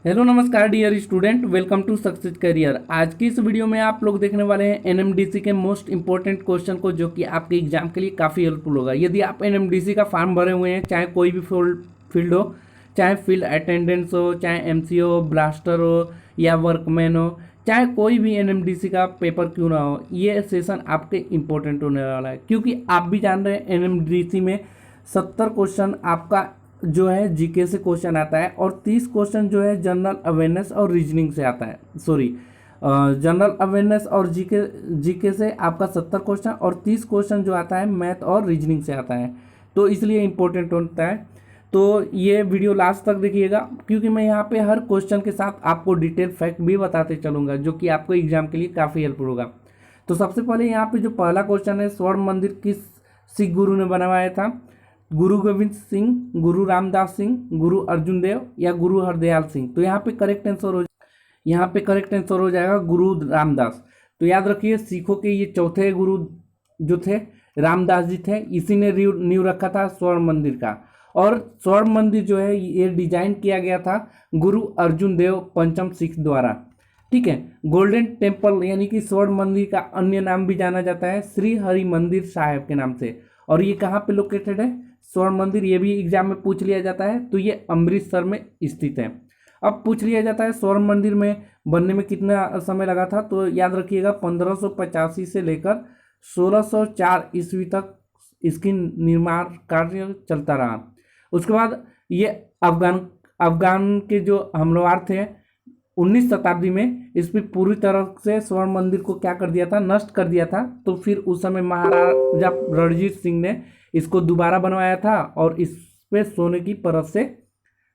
Hello नमस्कार dear student, welcome to success career. आज की इस वीडियो में आप लोग देखने वाले हैं एनएमडीसी के मोस्ट इंपॉर्टेंट क्वेश्चन को, जो कि आपके एग्जाम के लिए काफ़ी हेल्पफुल होगा। यदि आप एनएमडीसी का फॉर्म भरे हुए हैं, चाहे कोई भी फील्ड हो, चाहे फील्ड अटेंडेंस हो, चाहे एमसीओ हो, ब्लास्टर हो या वर्कमैन हो, चाहे कोई भी एनएमडीसी का पेपर क्यों ना हो, ये सेशन आपके इंपॉर्टेंट होने वाला है। क्योंकि आप भी जान रहे हैं एनएमडीसी में 70 क्वेश्चन आपका जो है जीके से क्वेश्चन आता है और 30 क्वेश्चन जो है जनरल अवेयरनेस और रीजनिंग से आता है। सॉरी, जनरल अवेयरनेस और जीके जीके से आपका 70 क्वेश्चन और 30 क्वेश्चन जो आता है मैथ और रीजनिंग से आता है, तो इसलिए इम्पोर्टेंट होता है। तो ये वीडियो लास्ट तक देखिएगा, क्योंकि मैं यहाँ पे हर क्वेश्चन के साथ आपको डिटेल फैक्ट भी बताते चलूँगा, जो कि आपको एग्जाम के लिए काफ़ी हेल्पफुल होगा। तो सबसे पहले यहाँ पे जो पहला क्वेश्चन है, स्वर्ण मंदिर किस सिख गुरु ने बनवाया था? गुरु गोविंद सिंह, गुरु रामदास सिंह, गुरु अर्जुन देव या गुरु हरदयाल सिंह? तो यहाँ पे करेक्ट आंसर हो जाएगा गुरु रामदास। तो याद रखिए, सिखों के ये चौथे गुरु जो थे रामदास जी थे। इसी ने नींव रखा था स्वर्ण मंदिर का। और स्वर्ण मंदिर जो है ये डिजाइन किया गया था गुरु अर्जुन देव पंचम सिख द्वारा। ठीक है। गोल्डन टेम्पल यानी कि स्वर्ण मंदिर का अन्य नाम भी जाना जाता है श्री हरि मंदिर साहिब के नाम से। और ये कहाँ पे लोकेटेड है स्वर्ण मंदिर? ये भी एग्जाम में पूछ लिया जाता है। तो ये अमृतसर में स्थित है। अब पूछ लिया जाता है स्वर्ण मंदिर में बनने में कितना समय लगा था? तो याद रखिएगा 1585 से लेकर 1604 ईस्वी तक इसकी निर्माण कार्य चलता रहा। उसके बाद ये अफगान अफगान के जो हमलावर थे 19 शताब्दी में इस पर पूरी तरह से स्वर्ण मंदिर को क्या कर दिया था? नष्ट कर दिया था। तो फिर उस समय महाराजा रणजीत सिंह ने इसको दोबारा बनवाया था और इस पे सोने की परत से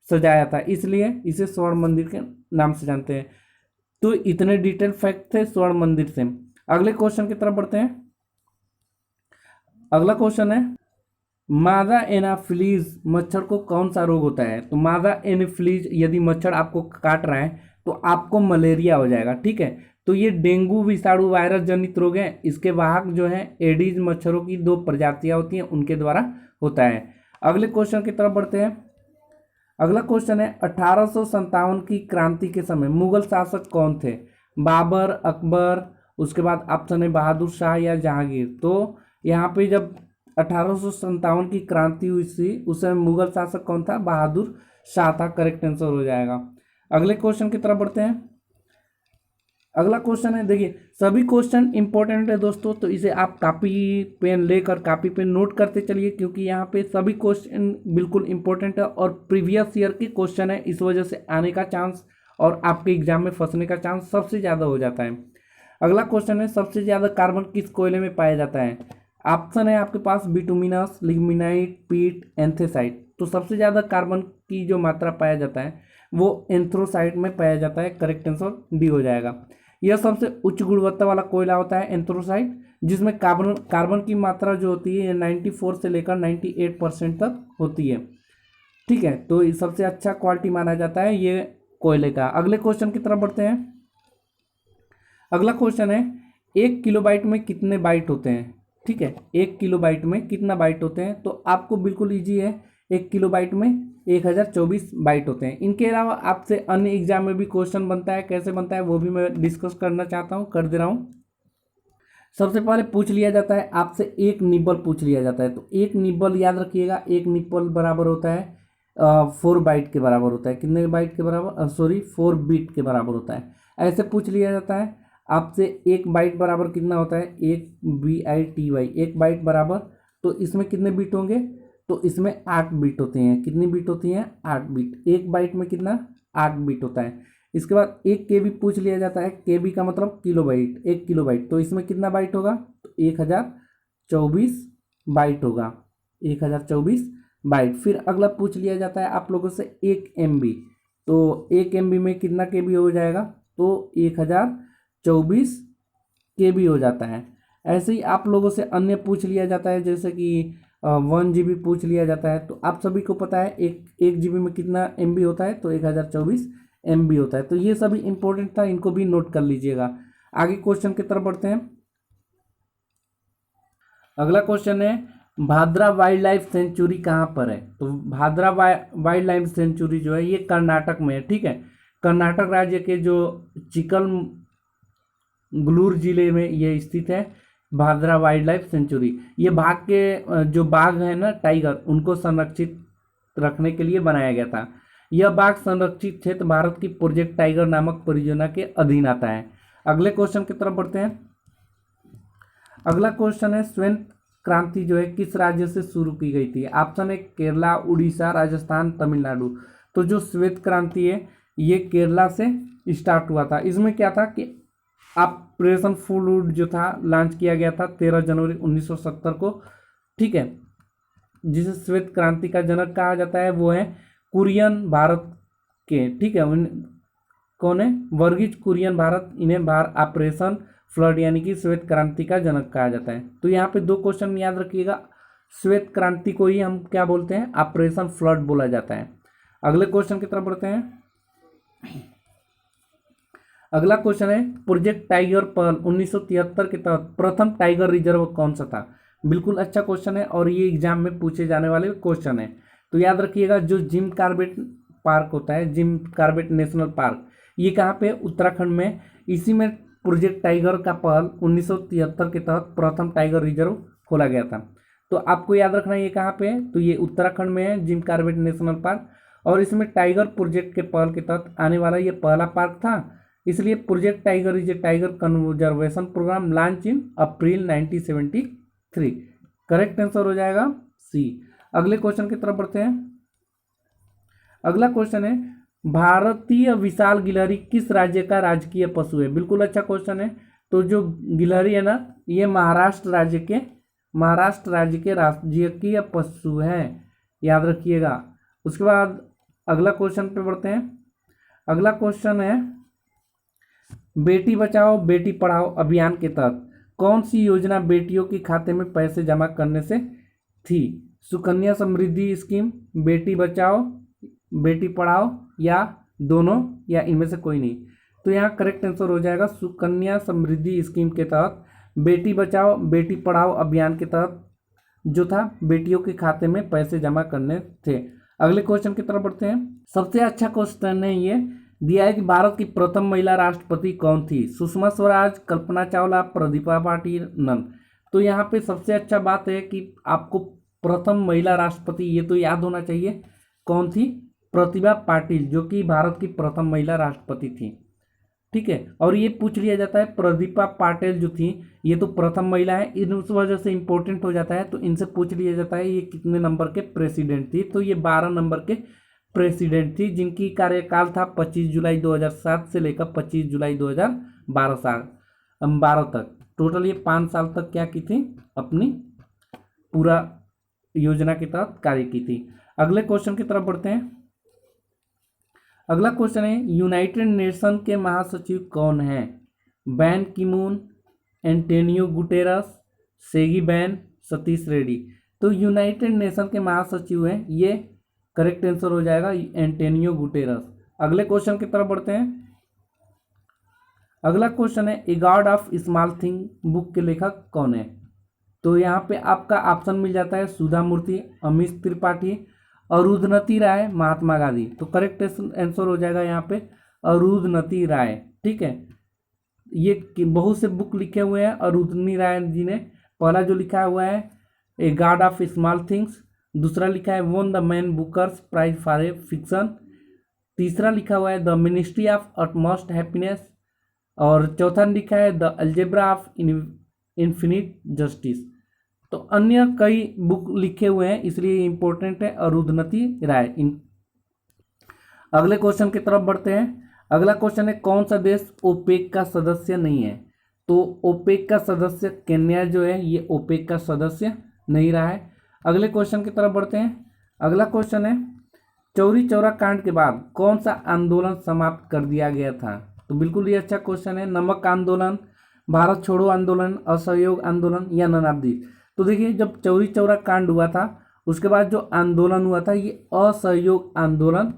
सजाया था, इसलिए इसे स्वर्ण मंदिर के नाम से जानते हैं। तो इतने डिटेल फैक्ट थे स्वर्ण मंदिर से। अगले क्वेश्चन की तरफ बढ़ते हैं। अगला क्वेश्चन है, मादा एनाफिलीज मच्छर को कौन सा रोग होता है? तो मादा एनाफिलीज यदि मच्छर आपको काट रहा है तो आपको मलेरिया हो जाएगा। ठीक है। तो ये डेंगू विषाणु वायरस जनित रोग है। इसके वाहक जो है एडीज मच्छरों की 2 प्रजातियां होती हैं, उनके द्वारा होता है। अगले क्वेश्चन की तरफ बढ़ते हैं। अगला क्वेश्चन है, 1857 की क्रांति के समय मुगल शासक कौन थे? बाबर, अकबर, उसके बाद ऑप्शन है बहादुर शाह या जहांगीर। तो यहाँ पे जब 1857 की क्रांति हुई थी उस समय मुगल शासक कौन था? बहादुर शाह था। करेक्ट आंसर हो जाएगा। अगले क्वेश्चन की तरफ बढ़ते हैं। अगला क्वेश्चन है, देखिए सभी क्वेश्चन इंपॉर्टेंट है दोस्तों, तो इसे आप कॉपी पेन लेकर कॉपी पेन नोट करते चलिए, क्योंकि यहाँ पे सभी क्वेश्चन बिल्कुल इंपॉर्टेंट है और प्रीवियस ईयर के क्वेश्चन है। इस वजह से आने का चांस और आपके एग्जाम में फंसने का चांस सबसे ज़्यादा हो जाता है। अगला क्वेश्चन है, सबसे ज़्यादा कार्बन किस कोयले में पाया जाता है? ऑप्शन है आपके पास बिटुमिनस, लिग्निनाइट, पीट, एंथेसाइट। तो सबसे ज़्यादा कार्बन की जो मात्रा पाया जाता है वो एंथ्रोसाइट में पाया जाता है। करेक्ट आंसर डी हो जाएगा। यह सबसे उच्च गुणवत्ता वाला कोयला होता है एंथ्रोसाइट, जिसमें कार्बन की मात्रा जो होती है 94 से लेकर 98% तक होती है। ठीक है। तो ये सबसे अच्छा क्वालिटी माना जाता है ये कोयले का। अगले क्वेश्चन की तरफ बढ़ते हैं। अगला क्वेश्चन है, 1 किलोबाइट में कितने बाइट होते हैं? ठीक है। 1 किलोबाइट में कितना बाइट होते हैं? तो आपको बिल्कुल ईजी है, 1 किलोबाइट में 1024 बाइट होते हैं। इनके अलावा आपसे अन्य एग्जाम में भी क्वेश्चन बनता है, कैसे बनता है वो भी मैं डिस्कस करना चाहता हूँ, कर दे रहा हूँ। सबसे पहले पूछ लिया जाता है आपसे, एक निब्बल पूछ लिया जाता है। तो एक निब्बल याद रखिएगा, एक निब्बल बराबर होता है 4 बाइट के बराबर होता है। कितने बाइट के बराबर? सॉरी, 4 बीट के बराबर होता है। ऐसे पूछ लिया जाता है आपसे, 1 बाइट बराबर कितना होता है? 1 BITY, 1 बाइट बराबर। तो इसमें कितने बीट होंगे? तो इसमें 8 बीट होते हैं। कितनी बीट होती हैं? 8 बीट। 1 बाइट में कितना? 8 बीट होता है। इसके बाद 1 KB पूछ लिया जाता है। KB का मतलब किलोबाइट, 1 किलोबाइट। तो इसमें कितना बाइट होगा? तो 1024 बाइट होगा, 1024 बाइट। फिर अगला पूछ लिया जाता है आप लोगों से 1 MB। तो 1 MB में कितना KB हो जाएगा? तो 1024 KB हो जाता है। ऐसे ही आप लोगों से अन्य पूछ लिया जाता है, जैसे कि 1 GB पूछ लिया जाता है। तो आप सभी को पता है एक GB में कितना MB होता है? तो 1024 MB होता है। तो ये सभी इंपॉर्टेंट था, इनको भी नोट कर लीजिएगा। आगे क्वेश्चन की तरफ बढ़ते हैं। अगला क्वेश्चन है, भादरा वाइल्ड लाइफ सेंचुरी कहाँ पर है? तो भादरा वाइल्ड लाइफ सेंचुरी जो है ये कर्नाटक में है। ठीक है। कर्नाटक राज्य के जो चिकमगलूर जिले में ये स्थित है भादरा वाइल्ड लाइफ सेंचुरी। ये बाघ के जो बाघ है ना टाइगर, उनको संरक्षित रखने के लिए बनाया गया था। यह बाघ संरक्षित क्षेत्र भारत की प्रोजेक्ट टाइगर नामक परियोजना के अधीन आता है। अगले क्वेश्चन की तरफ बढ़ते हैं। अगला क्वेश्चन है श्वेत क्रांति जो है किस राज्य से शुरू की गई थी? ऑप्शन है केरला, उड़ीसा, राजस्थान, तमिलनाडु। तो जो श्वेत क्रांति है ये केरला से स्टार्ट हुआ था। इसमें क्या था कि ऑपरेशन फ्लूड जो था लॉन्च किया गया था 13 जनवरी 1970 को, ठीक है। जिसे श्वेत क्रांति का जनक कहा जाता है वो है कुरियन भारत के, ठीक है। कौन है? वर्गीज कुरियन भारत, इन्हें ऑपरेशन फ्लड यानी कि श्वेत क्रांति का जनक कहा जाता है। तो यहाँ पे 2 क्वेश्चन याद रखिएगा। श्वेत क्रांति को ही हम क्या बोलते हैं? ऑपरेशन फ्लड बोला जाता है। अगले क्वेश्चन की तरफ बढ़ते हैं। अगला क्वेश्चन है प्रोजेक्ट टाइगर पर्ल 1973 के तहत प्रथम टाइगर रिजर्व कौन सा था? बिल्कुल अच्छा क्वेश्चन है और ये एग्जाम में पूछे जाने वाले क्वेश्चन है। तो याद रखिएगा जो जिम कॉर्बेट पार्क होता है, जिम कॉर्बेट नेशनल पार्क, ये कहाँ पे? उत्तराखंड में। इसी में प्रोजेक्ट टाइगर का पहल 1973 के तहत प्रथम टाइगर रिजर्व खोला गया था। तो आपको याद रखना है ये कहाँ पे है? तो ये उत्तराखंड में है, जिम कॉर्बेट नेशनल पार्क। और इसमें टाइगर प्रोजेक्ट के पहल के तहत आने वाला ये पहला पार्क था। इसलिए Project Tiger is a tiger conservation program launch in April 1973। Correct answer हो जाएगा सी। अगले क्वेश्चन की तरफ बढ़ते हैं। अगला क्वेश्चन है भारतीय विशाल गिलहरी किस राज्य का राजकीय पशु है? बिल्कुल अच्छा क्वेश्चन है। तो जो गिलहरी है ना, ये महाराष्ट्र राज्य के राजकीय पशु है, याद रखिएगा। उसके बाद अगला क्वेश्चन पे बढ़ते हैं। अगला क्वेश्चन है बेटी बचाओ बेटी पढ़ाओ अभियान के तहत कौन सी योजना बेटियों के खाते में पैसे जमा करने से थी? सुकन्या समृद्धि स्कीम, बेटी बचाओ बेटी पढ़ाओ, या दोनों, या इनमें से कोई नहीं। तो यहाँ करेक्ट आंसर हो जाएगा सुकन्या समृद्धि स्कीम के तहत बेटी बचाओ बेटी पढ़ाओ अभियान के तहत जो था बेटियों के खाते में पैसे जमा करने थे। अगले क्वेश्चन की तरफ बढ़ते हैं। सबसे अच्छा क्वेश्चन है ये दिया है कि भारत की प्रथम महिला राष्ट्रपति कौन थी? सुषमा स्वराज, कल्पना चावला, प्रतिभा पाटिल, नन। तो यहाँ पे सबसे अच्छा बात है कि आपको प्रथम महिला राष्ट्रपति ये तो याद होना चाहिए कौन थी? प्रतिभा पाटिल, जो कि भारत की प्रथम महिला राष्ट्रपति थी, ठीक है। और ये पूछ लिया जाता है प्रतिभा पाटिल जो थी ये तो प्रथम महिला है, इन उस वजह से इंपॉर्टेंट हो जाता है। तो इनसे पूछ लिया जाता है ये कितने नंबर के प्रेसिडेंट थी? तो ये 12 नंबर के प्रेसिडेंट थी, जिनकी कार्यकाल था 25 जुलाई 2007 से लेकर 25 जुलाई 2012 तक। टोटल ये 5 साल तक क्या की थी? अपनी पूरा योजना के तहत कार्य की थी। अगले क्वेश्चन की तरफ बढ़ते हैं। अगला क्वेश्चन है यूनाइटेड नेशन के महासचिव कौन हैं? बैन की moon, Antonio Guterres, सेगी ban, Satish Reddy. तो यूनाइटेड नेशन के महासचिव हैं ये, करेक्ट आंसर हो जाएगा एंटोनियो गुटेरस। अगले क्वेश्चन की तरफ बढ़ते हैं। अगला क्वेश्चन है a God of Small Thing book के लेखक कौन है? तो यहाँ पे आपका ऑप्शन मिल जाता है सुधा मूर्ति, अमित त्रिपाठी, अरुधनति राय, महात्मा गांधी। तो करेक्ट आंसर हो जाएगा यहाँ पे अरुधनति राय, ठीक है। ये बहुत से बुक लिखे हुए हैं अरुधनी राय जी ने। पहला जो लिखा हुआ है a God of Small Things, दूसरा लिखा है won the Man Bookers prize for a fiction, तीसरा लिखा हुआ है the Ministry of Utmost Happiness, और चौथा लिखा है the Algebra of Infinite Justice. तो अन्य कई बुक लिखे हुए हैं, इसलिए इंपॉर्टेंट है अरुधनति राय। अगले क्वेश्चन की तरफ बढ़ते हैं। अगला क्वेश्चन है कौन सा देश ओपेक का सदस्य नहीं है? तो ओपेक का सदस्य केन्या जो है ये ओपेक का सदस्य नहीं रहा है। अगले क्वेश्चन की तरफ बढ़ते हैं। अगला क्वेश्चन है चौरी चौरा कांड के बाद कौन सा आंदोलन समाप्त कर दिया गया था? तो बिल्कुल ये अच्छा क्वेश्चन है। नमक आंदोलन, भारत छोड़ो आंदोलन, असहयोग आंदोलन, या नन ऑफ दिस। तो देखिए जब चौरी चौरा कांड हुआ था उसके बाद जो आंदोलन हुआ था ये असहयोग आंदोलन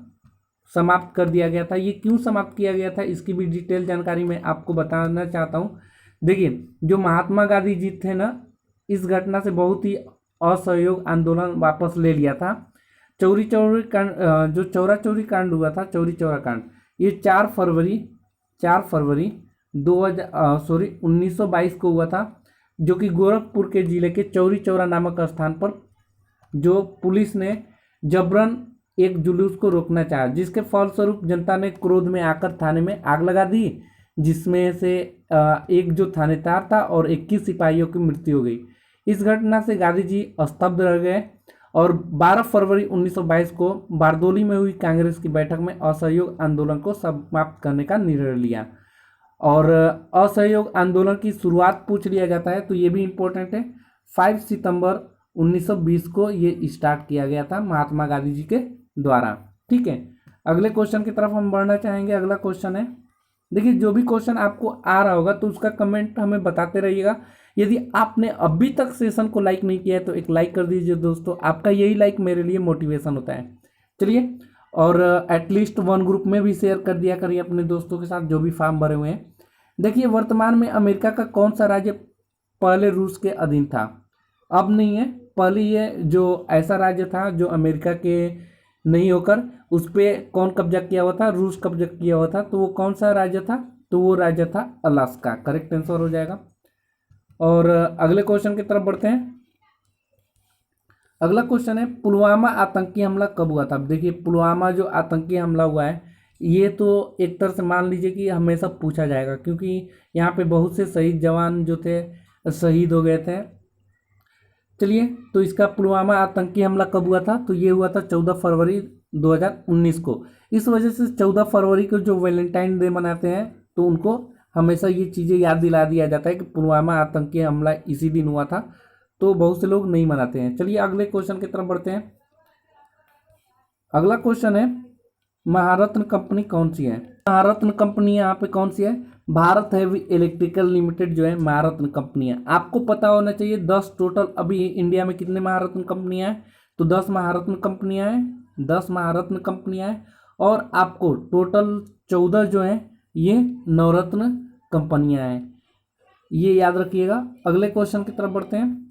समाप्त कर दिया गया था। ये क्यों समाप्त किया गया था इसकी भी डिटेल जानकारी मैं आपको बताना चाहता हूँ। देखिए जो महात्मा गांधी जी थे ना, इस घटना से बहुत ही असहयोग आंदोलन वापस ले लिया था। चौरी चौरी कांड, जो चौरा चौरी कांड हुआ था, चौरी चौरा कांड, ये 4 फरवरी 1922 को हुआ था, जो कि गोरखपुर के जिले के चौरी चौरा नामक स्थान पर जो पुलिस ने जबरन एक जुलूस को रोकना चाहा, जिसके फलस्वरूप जनता ने क्रोध में आकर थाने में आग लगा दी, जिसमें से एक जो थानेदार था और 21 सिपाहियों की मृत्यु हो गई। इस घटना से गांधी जी स्तब्ध रह गए और 12 फरवरी 1922 को बारदोली में हुई कांग्रेस की बैठक में असहयोग आंदोलन को समाप्त करने का निर्णय लिया। और असहयोग आंदोलन की शुरुआत पूछ लिया जाता है तो ये भी इम्पोर्टेंट है, 5 सितंबर 1920 को ये स्टार्ट किया गया था महात्मा गांधी जी के द्वारा। ठीक है, अगले क्वेश्चन की तरफ हम बढ़ना चाहेंगे। अगला क्वेश्चन है, देखिए जो भी क्वेश्चन आपको आ रहा होगा तो उसका कमेंट हमें बताते रहिएगा। यदि आपने अभी तक सेशन को लाइक नहीं किया है तो एक लाइक कर दीजिए दोस्तों, आपका यही लाइक मेरे लिए मोटिवेशन होता है। चलिए, और एटलीस्ट 1 ग्रुप में भी शेयर कर दिया करिए अपने दोस्तों के साथ जो भी फॉर्म भरे हुए हैं। देखिए, वर्तमान में अमेरिका का कौन सा राज्य पहले रूस के अधीन था? अब नहीं है, पहले ये जो ऐसा राज्य था जो अमेरिका के नहीं होकर उस पर कौन कब्जा किया हुआ था? रूस कब्जा किया हुआ था। तो वो कौन सा राज्य था? तो वो राज्य था अलास्का, करेक्ट आंसर हो जाएगा। और अगले क्वेश्चन की तरफ बढ़ते हैं। अगला क्वेश्चन है, पुलवामा आतंकी हमला कब हुआ था? अब देखिए, पुलवामा जो आतंकी हमला हुआ है ये तो एक तरह से मान लीजिए कि हमेशा पूछा जाएगा, क्योंकि यहाँ पे बहुत से शहीद जवान जो थे शहीद हो गए थे। चलिए, तो इसका पुलवामा आतंकी हमला कब हुआ था? तो ये हुआ था 14 फरवरी 2019 को। इस वजह से 14 फरवरी को जो वैलेंटाइन डे मनाते हैं तो उनको हमेशा ये चीज़ें याद दिला दिया जाता है कि पुलवामा आतंकी हमला इसी दिन हुआ था, तो बहुत से लोग नहीं मनाते हैं। चलिए अगले क्वेश्चन की तरफ बढ़ते हैं। अगला क्वेश्चन है, महारत्न कंपनी कौन सी है? महारत्न कंपनी यहाँ पे कौन सी है? भारत हैवी इलेक्ट्रिकल लिमिटेड जो है महारत्न कंपनी है। आपको पता होना चाहिए 10 टोटल अभी इंडिया में कितने महारत्न कंपनियां हैं? तो 10 महारत्न कंपनियां हैं, 10 महारत्न कंपनियां हैं। और आपको टोटल 14 जो है ये नवरत्न कंपनियां हैं, ये याद रखिएगा। अगले क्वेश्चन की तरफ बढ़ते हैं।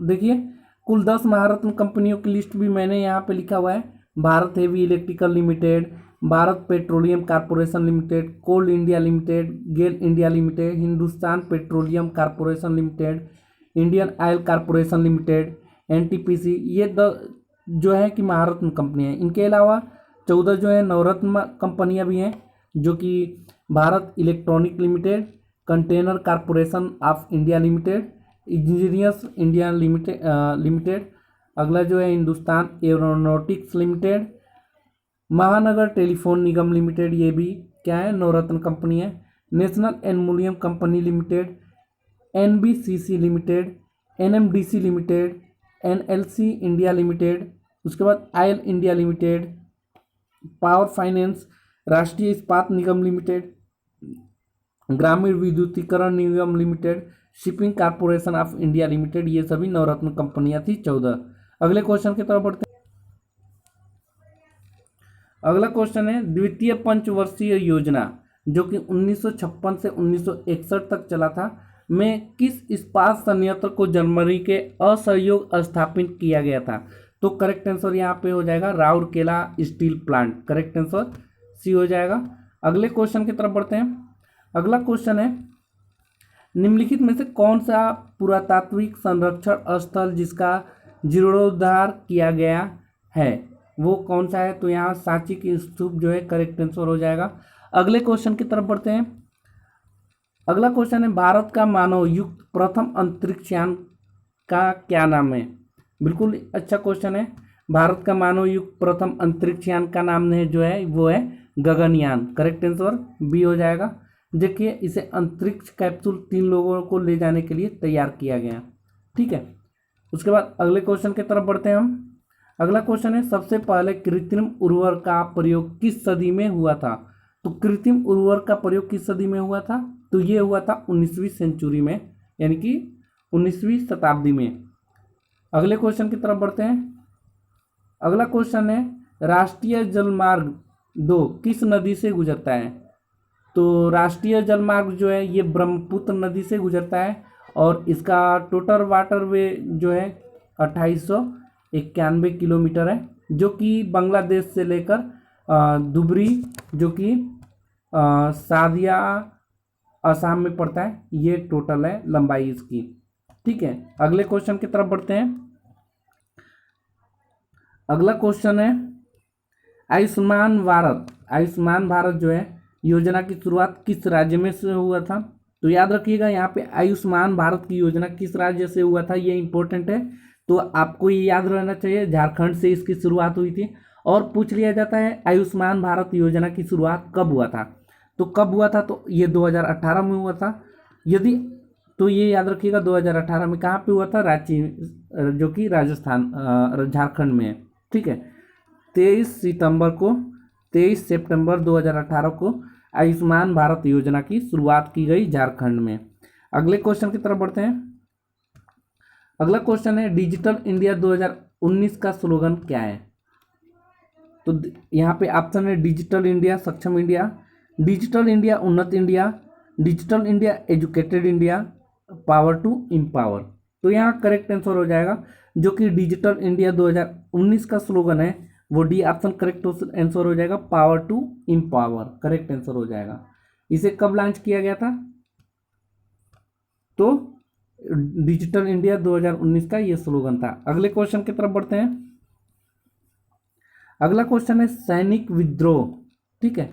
देखिए, कुल 10 महारत्न कंपनियों की लिस्ट भी मैंने यहाँ पे लिखा हुआ है। Bharat heavy electrical limited, Bharat petroleum corporation limited, coal India limited, GAIL India limited, Hindustan petroleum corporation limited, Indian oil corporation limited, NTPC, ये जो है कि महारत्न कंपनी है। इनके अलावा 14 जो है नवरत्न कंपनियां भी हैं, जो कि Bharat electronic limited, container corporation of India limited, engineers India limited. अगला जो है Hindustan aeronautics limited, Mahanagar telephone Nigam limited, ये भी क्या है? नवरत्न कंपनी है। National aluminium company limited, NBCC limited, NMDC limited, NLC India limited, उसके बाद oil India limited, power finance, Rashtriya Ispat Nigam limited, Gramin Vidyutikaran Nigam limited, shipping corporation of India limited, ये सभी नवरत्न कंपनियां थी 14। अगले क्वेश्चन की तरफ बढ़ते हैं। अगला क्वेश्चन है, द्वितीय पंचवर्षीय योजना जो कि 1956 से 1961 तक चला था, में किस इस्पात संयंत्र को जर्मनी के असहयोग स्थापित किया गया था? तो करेक्ट आंसर यहाँ पे हो जाएगा Rourkela steel plant, correct answer C हो जाएगा। अगले क्वेश्चन की तरफ बढ़ते हैं। अगला क्वेश्चन है, निम्नलिखित में से कौन सा पुरातात्विक संरक्षण स्थल जिसका जीर्णोद्धार किया गया है वो कौन सा है? तो यहाँ सांची की स्तूप जो है करेक्ट आंसर हो जाएगा। अगले क्वेश्चन की तरफ बढ़ते हैं। अगला क्वेश्चन है, भारत का मानव युक्त प्रथम अंतरिक्ष यान का क्या नाम है? बिल्कुल अच्छा क्वेश्चन है। भारत का मानव युक्त प्रथम अंतरिक्ष यान का नाम है जो है वो है गगनयान, करेक्ट आंसर बी हो जाएगा। देखिए, इसे अंतरिक्ष कैप्सूल 3 लोगों को ले जाने के लिए तैयार किया गया। ठीक है, उसके बाद अगले क्वेश्चन की तरफ बढ़ते हैं हम। अगला क्वेश्चन है, सबसे पहले कृत्रिम उर्वरक का प्रयोग किस सदी में हुआ था? तो कृत्रिम उर्वरक का प्रयोग किस सदी में हुआ था? तो ये हुआ था 19वीं सेंचुरी में, यानी कि 19वीं शताब्दी में। अगले क्वेश्चन की तरफ बढ़ते हैं। अगला क्वेश्चन है, राष्ट्रीय जलमार्ग 2 किस नदी से गुजरता है? तो राष्ट्रीय जलमार्ग जो है ये ब्रह्मपुत्र नदी से गुजरता है और इसका टोटल वाटर वे जो है 2891 किलोमीटर है, जो कि बांग्लादेश से लेकर धुबरी जो कि सादिया असम में पड़ता है। ये टोटल है लंबाई इसकी। ठीक है, अगले क्वेश्चन की तरफ बढ़ते हैं। अगला क्वेश्चन है आयुष्मान भारत। आयुष्मान भारत जो है योजना की शुरुआत किस राज्य में से हुआ था? तो याद रखिएगा यहाँ पे आयुष्मान भारत की योजना किस राज्य से हुआ था, ये इंपॉर्टेंट है। तो आपको ये याद रहना चाहिए, झारखंड से इसकी शुरुआत हुई थी। और पूछ लिया जाता है आयुष्मान भारत योजना की शुरुआत कब हुआ था? तो कब हुआ था? तो ये 2018 में हुआ था। यदि तो ये याद रखिएगा 2018 में कहाँ पे हुआ था? रांची, जो कि राजस्थान झारखंड में है। ठीक है, 23 सितंबर 2018 को आयुष्मान भारत योजना की शुरुआत की गई झारखंड में। अगले क्वेश्चन की तरफ बढ़ते हैं। अगला क्वेश्चन है डिजिटल इंडिया 2019 का स्लोगन क्या है? तो यहाँ पे ऑप्शन है डिजिटल इंडिया सक्षम इंडिया, डिजिटल इंडिया उन्नत India, Digital India Educated India, Power to Empower. तो यहाँ करेक्ट आंसर हो जाएगा जो कि डिजिटल इंडिया 2019 का स्लोगन है वो डी ऑप्शन करेक्ट आंसर हो जाएगा, power to empower correct answer हो जाएगा। इसे कब लॉन्च किया गया था? तो डिजिटल इंडिया 2019 का ये स्लोगन था। अगले क्वेश्चन की तरफ बढ़ते हैं। अगला क्वेश्चन है सैनिक विद्रोह। ठीक है,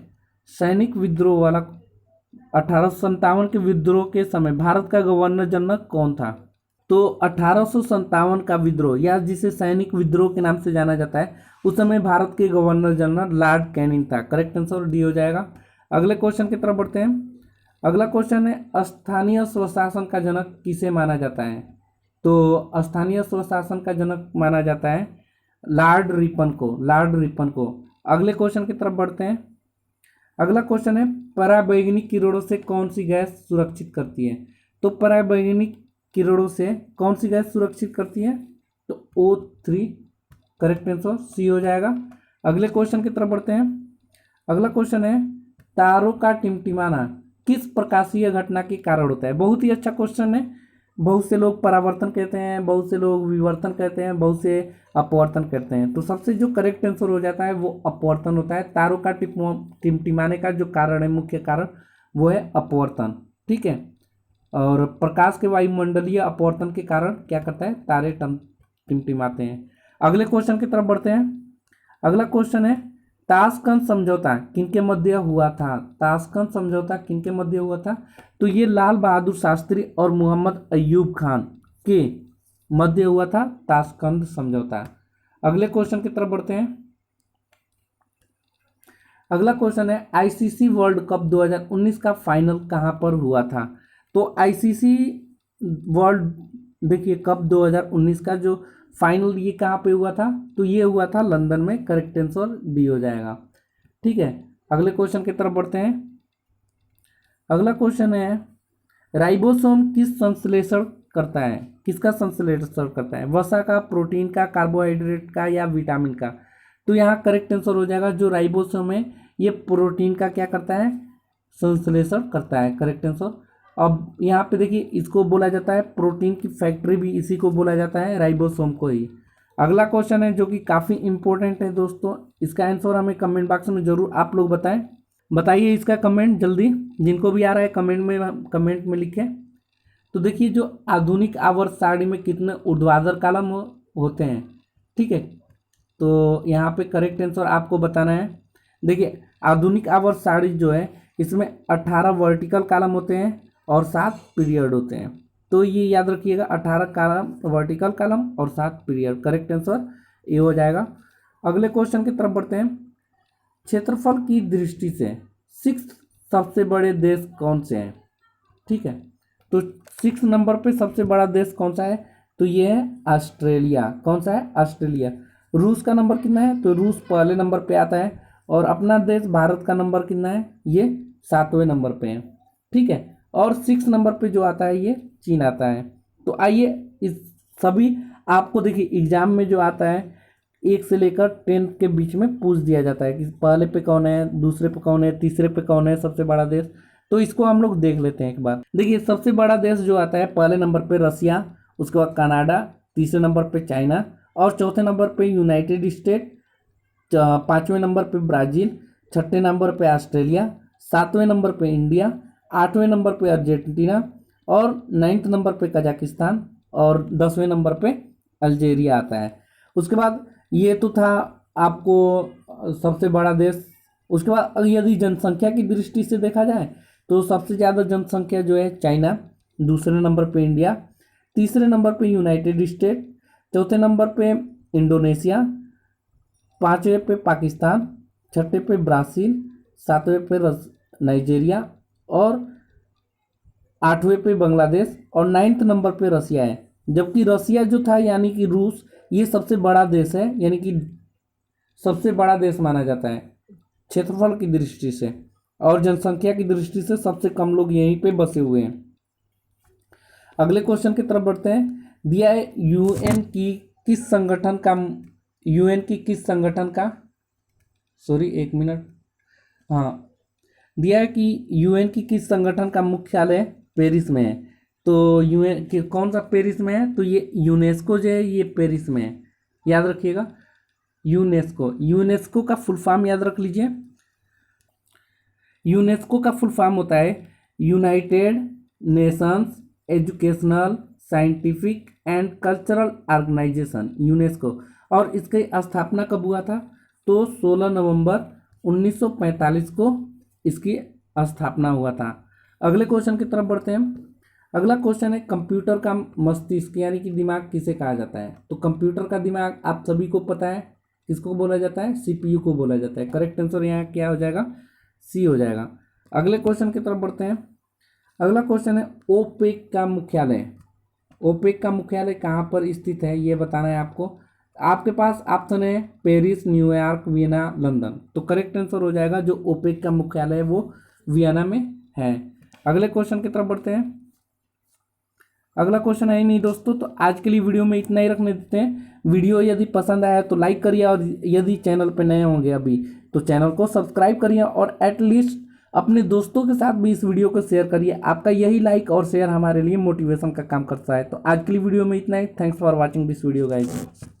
सैनिक विद्रोह वाला 1857 के विद्रोह के समय भारत का गवर्नर जनरल कौन था? तो 1857 का विद्रोह या जिसे सैनिक विद्रोह के नाम से जाना जाता है, उस समय भारत के गवर्नर जनरल लॉर्ड कैनिंग था। करेक्ट आंसर डी हो जाएगा। अगले क्वेश्चन की तरफ बढ़ते हैं। अगला क्वेश्चन है स्थानीय स्वशासन का जनक किसे माना जाता है? तो स्थानीय स्वशासन का जनक माना जाता है लॉर्ड रिपन को, लॉर्ड रिपन को। अगले क्वेश्चन की तरफ बढ़ते हैं। अगला क्वेश्चन है पराबैंगनी किरणों से कौन सी गैस सुरक्षित करती है? तो पराबैंगनी किरणों से कौन सी गैस सुरक्षित करती है? तो O3 करेक्ट आंसर सी हो जाएगा। अगले क्वेश्चन की तरफ बढ़ते हैं। अगला क्वेश्चन है तारों का टिमटिमाना किस प्रकाशीय घटना के कारण होता है? बहुत ही अच्छा क्वेश्चन है। बहुत से लोग परावर्तन कहते हैं, बहुत से लोग विवर्तन कहते हैं, बहुत से अपवर्तन कहते हैं। तो सबसे जो करेक्ट आंसर हो जाता है वो अपवर्तन होता है। तारों का टिमटिमाने का जो कारण है, मुख्य कारण, वो है अपवर्तन। ठीक है, और प्रकाश के वायुमंडलीय अपवर्तन के कारण क्या करता है? तारे टिमटिमाते हैं। अगले क्वेश्चन की तरफ बढ़ते हैं। अगला क्वेश्चन है ताशकंद समझौता किनके मध्य हुआ था? ताशकंद समझौता किनके मध्य हुआ था? तो ये लाल बहादुर शास्त्री और मोहम्मद अय्यूब खान के मध्य हुआ था ताशकंद समझौता। अगले क्वेश्चन की तरफ बढ़ते हैं। अगला क्वेश्चन है आईसीसी वर्ल्ड कप 2019 का फाइनल कहां पर हुआ था? तो आईसीसी वर्ल्ड देखिए कप 2019 का जो फाइनल ये कहाँ पे हुआ था? तो ये हुआ था लंदन में। करेक्ट आंसर डी हो जाएगा। ठीक है, अगले क्वेश्चन की तरफ बढ़ते हैं। अगला क्वेश्चन है राइबोसोम किस संश्लेषण करता है? किसका संश्लेषण करता है? वसा का, प्रोटीन का, कार्बोहाइड्रेट का या विटामिन का? तो यहाँ करेक्ट आंसर हो जाएगा जो राइबोसोम है ये प्रोटीन का क्या करता है? संश्लेषण करता है। Correct answer. अब यहाँ पे देखिए इसको बोला जाता है प्रोटीन की फैक्ट्री भी इसी को बोला जाता है, राइबोसोम को ही। अगला क्वेश्चन है जो कि काफ़ी इंपॉर्टेंट है दोस्तों, इसका आंसर हमें कमेंट बॉक्स में जरूर आप लोग बताएं। बताइए इसका कमेंट जल्दी, जिनको भी आ रहा है कमेंट में लिखें। तो देखिए जो आधुनिक आवर्त सारणी में कितने ऊर्ध्वाधर कॉलम होते हैं? ठीक है, तो यहाँ पे करेक्ट आंसर आपको बताना है। देखिए आधुनिक आवर्त सारणी जो है इसमें 18 वर्टिकल कॉलम होते हैं और 7 पीरियड होते हैं। तो ये याद रखिएगा 18 कॉलम वर्टिकल कॉलम और 7 पीरियड। करेक्ट आंसर ये हो जाएगा। अगले क्वेश्चन की तरफ बढ़ते हैं। क्षेत्रफल की दृष्टि से 6 सबसे बड़े देश कौन से हैं? ठीक है, तो 6 नंबर पे सबसे बड़ा देश कौन सा है? तो ये है ऑस्ट्रेलिया। कौन सा है? ऑस्ट्रेलिया। रूस का नंबर कितना है? तो रूस पहले नंबर पे आता है। और अपना देश भारत का नंबर कितना है? ये 7वें नंबर पे है। ठीक है, और 6 नंबर पे जो आता है ये चीन आता है। तो आइए इस सभी आपको देखिए एग्जाम में जो आता है 1 से लेकर 10 के बीच में पूछ दिया जाता है कि पहले पे कौन है, दूसरे पे कौन है, तीसरे पे कौन है सबसे बड़ा देश। तो इसको हम लोग देख लेते हैं एक बार। देखिए सबसे बड़ा देश जो आता है पहले नंबर पे रसिया, उसके बाद कनाडा, तीसरे नंबर पे चाइना और चौथे नंबर पे यूनाइटेड स्टेट, पाँचवें नंबर पे ब्राज़ील, छठे नंबर पे ऑस्ट्रेलिया, सातवें नंबर पे इंडिया, आठवें नंबर पे अर्जेंटीना और 9th नंबर पे कजाकिस्तान और 10वें नंबर पे अल्जीरिया आता है। उसके बाद ये तो था आपको सबसे बड़ा देश। उसके बाद यदि जनसंख्या की दृष्टि से देखा जाए तो सबसे ज़्यादा जनसंख्या जो है चाइना, दूसरे नंबर पे इंडिया, तीसरे नंबर पे यूनाइटेड स्टेट, चौथे नंबर पे इंडोनेशिया, पाँचवें पे पाकिस्तान, छठे पे ब्राज़ील, सातवें पे नाइजीरिया और आठवें पे बांग्लादेश और 9th नंबर पे रसिया है। जबकि रसिया जो था यानी कि रूस, ये सबसे बड़ा देश है, यानी कि सबसे बड़ा देश माना जाता है क्षेत्रफल की दृष्टि से, और जनसंख्या की दृष्टि से सबसे कम लोग यहीं पे बसे हुए हैं। अगले क्वेश्चन की तरफ बढ़ते हैं। दिया है यूएन की किस संगठन का एक मिनट, हाँ, दिया है कि यूएन की किस संगठन का मुख्यालय पेरिस में है। तो यूएन के कौन सा पेरिस में है, तो ये यूनेस्को जो है ये पेरिस में है, याद रखिएगा। यूनेस्को का फुल फॉर्म याद रख लीजिए। यूनेस्को का फुल फॉर्म होता है United Nations Educational Scientific and Cultural Organization, UNESCO. और इसकी स्थापना कब हुआ था, तो 16 नवंबर 1945 को इसकी स्थापना हुआ था। अगले क्वेश्चन की तरफ बढ़ते हैं। अगला क्वेश्चन है कंप्यूटर का मस्तिष्क यानी कि दिमाग किसे कहा जाता है। तो कंप्यूटर का दिमाग आप सभी को पता है किसको बोला जाता है, सीपीयू को बोला जाता है। करेक्ट आंसर यहाँ क्या हो जाएगा, सी हो जाएगा। अगले क्वेश्चन की तरफ बढ़ते हैं। अगला क्वेश्चन है ओपेक का मुख्यालय। ओपेक का मुख्यालय कहाँ पर स्थित है ये बताना है आपको। आपके पास ऑप्शन है पेरिस, न्यूयॉर्क, वियना, लंदन। तो करेक्ट आंसर हो जाएगा जो ओपेक का मुख्यालय है वो वियना में है। अगले क्वेश्चन की तरफ बढ़ते हैं। अगला क्वेश्चन है ही नहीं दोस्तों, तो आज के लिए वीडियो में इतना ही रखने देते हैं। वीडियो यदि पसंद आया तो लाइक करिए और यदि चैनल पर नए होंगे अभी तो चैनल को सब्सक्राइब करिए और एटलीस्ट अपने दोस्तों के साथ भी इस वीडियो को शेयर करिए। आपका यही लाइक और शेयर हमारे लिए मोटिवेशन का काम करता है। तो आज के लिए वीडियो में इतना ही। Thanks for watching this video guys.